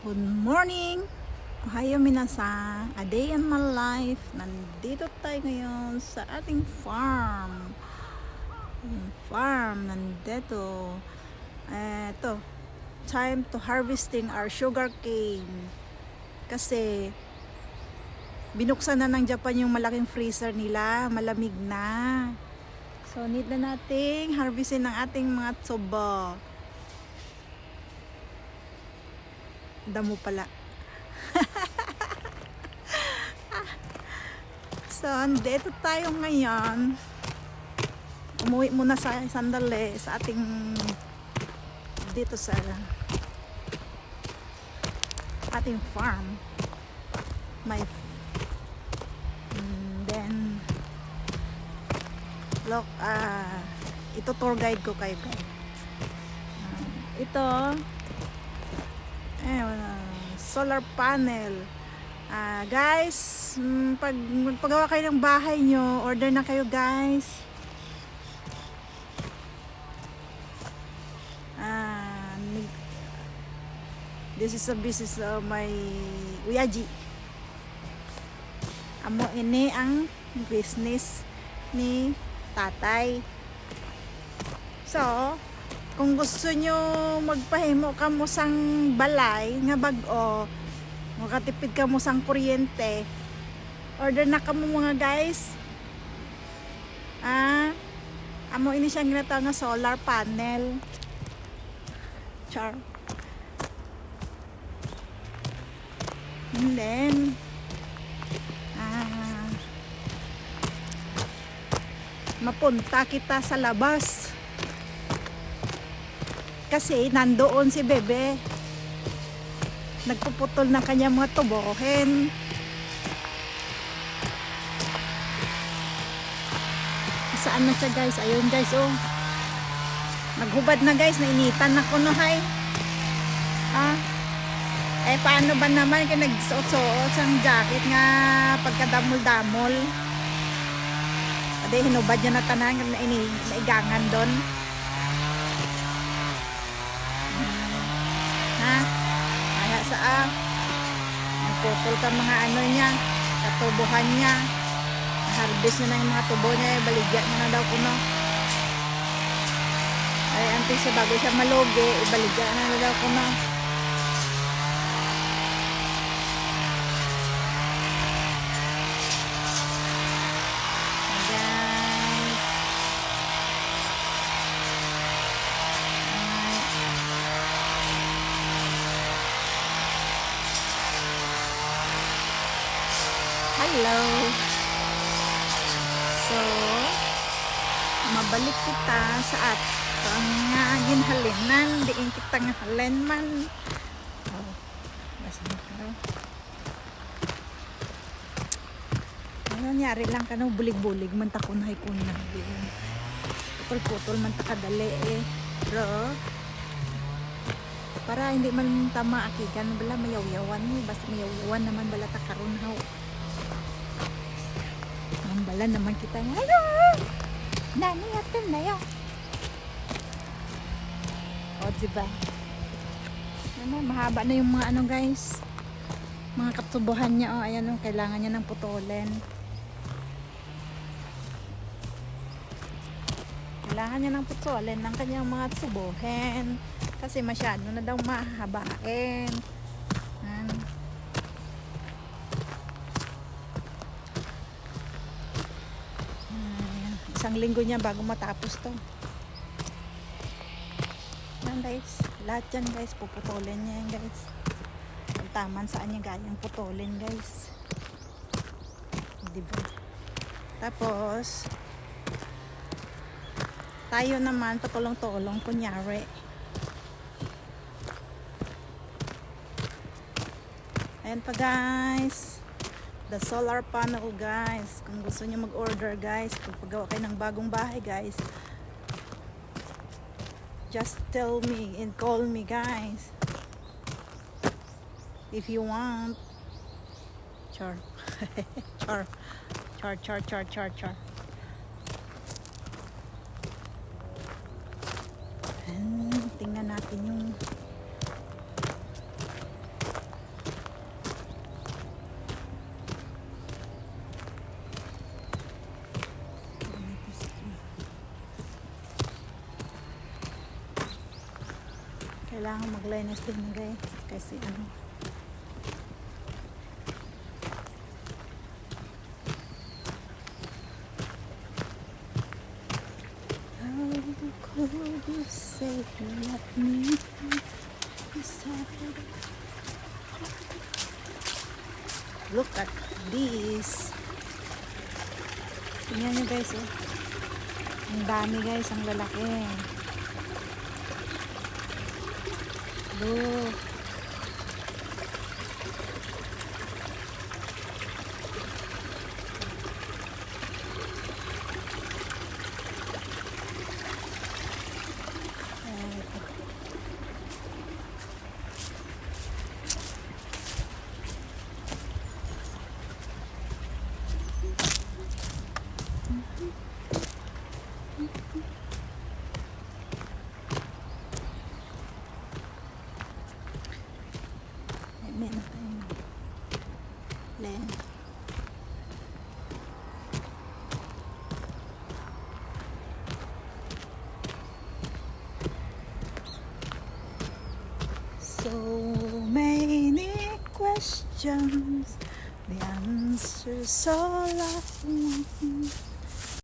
Good morning! Ohayo minasan! A day in my life. Nandito tayo ngayon sa ating farm. Nandito. Eto, time to harvesting our sugar cane. Kasi, binuksan na ng Japan yung malaking freezer nila. Malamig na. So, need na nating harvestin ng ating mga tsobo. Damo pala. So, andito tayo ngayon. Umuwi muna sa sandali sa ating dito sa ating farm. Then look, ito tour guide ko kayo guys. Ito solar panel. Guys, pag magpagawa kayo ng bahay nyo, order na kayo guys. This is a business of my uyaji. Amo ini ang business ni tatay. So, kung gusto nyo magpahimo ka mo sang balay nga bag-o, makatipid ka mo sang kuryente, order na ka mo mga guys. Amo ini siyang ginatawag nga solar panel. Char. And then mapunta kita sa labas. Kasi nandoon si Bebe. Nagpuputol ng kanyang mga tubohin. Saan na siya guys? Ayun guys, oh. Naghubad na guys, nainitan na ko no, hay. Paano ba naman kaya nagsuot-suot sang jacket nga pagkadamol-damol? Ade, hinubad niya na tanan, naigangan doon. Nagputol ka mga ano niya, katubuhan niya, harvest niya na yung mga tubo niya, baligyan niya na daw kuno. Ay antes siya bago siya malugi, ibaligyan na daw kuno. Hello. So, mabalik kita sa atong nga ginhalinan, diin kita nga halen man. Basta ano nangyari lang ka no, bulig-bulig man ta kunhay kunay din. Putol-putol man ta kadali Pero para hindi man tama akigan bala mayaw-yawan mo, basta mayaw-yawan naman bala ta karon haw. Bala naman kita nga, hello! Nani atin na yun. O, diba? Mahaba na yung mga ano guys. Mga katubuhan niya, o. Ayan o, kailangan niya ng putulin. Kailangan niya ng putulin ng kanyang mga tubuhin. Kasi masyado na daw mahabain. Isang linggo niya bago matapos to. Yan guys, lahat yan guys, puputulin niya yan guys. Kung taman saan niya gayang putulin guys. Diba? Tapos tayo naman patulong-tulong kunyari. Ayan pa guys, the solar panel guys. Kung gusto niyo mag-order guys, kung paggawa kayo ng bagong bahay guys, just tell me and call me guys if you want. Char. Char. Tingnan natin yung Kailangan maglinis din guys. Kasi ano. How could you say you love me? Look at this. Tingnan nyo guys, oh. Ang dami guys, ang lalaki. Look. Meron tayong len. So many questions, the answers all I want.